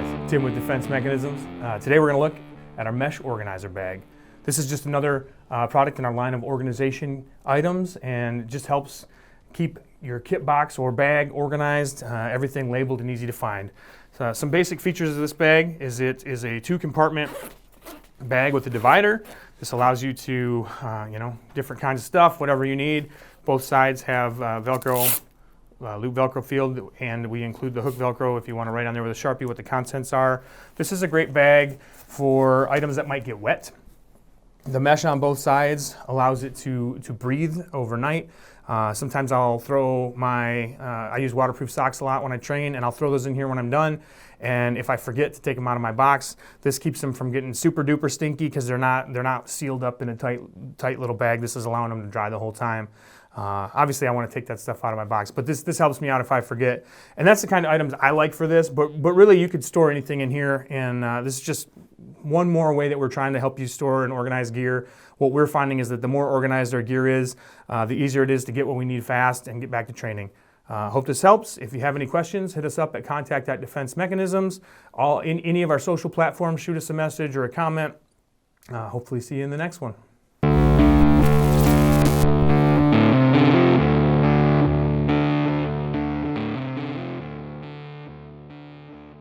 guys, Tim with Defense Mechanisms. Today we're going to look at our mesh organizer bag. This is just another product in our line of organization items, and it just helps keep your kit box or bag organized, everything labeled and easy to find. So, some basic features of this bag is it is a 2-compartment bag with a divider. This allows you to, different kinds of stuff, whatever you need. Both sides have Velcro, loop Velcro field, and we include the hook Velcro if you want to write on there with a Sharpie what the contents are. This is a great bag for items that might get wet. The mesh on both sides allows it to breathe overnight. Sometimes I'll throw I use waterproof socks a lot when I train, and I'll throw those in here when I'm done. And if I forget to take them out of my box, this keeps them from getting super duper stinky because they're not sealed up in a tight little bag. This is allowing them to dry the whole time. Obviously I want to take that stuff out of my box, but this helps me out if I forget. And that's the kind of items I like for this, but really you could store anything in here, and this is just one more way that we're trying to help you store and organize gear. What we're finding is that the more organized our gear is, the easier it is to get what we need fast and get back to training. Hope this helps. If you have any questions, hit us up at contact@Defense Mechanisms. In any of our social platforms, shoot us a message or a comment. Hopefully see you in the next one.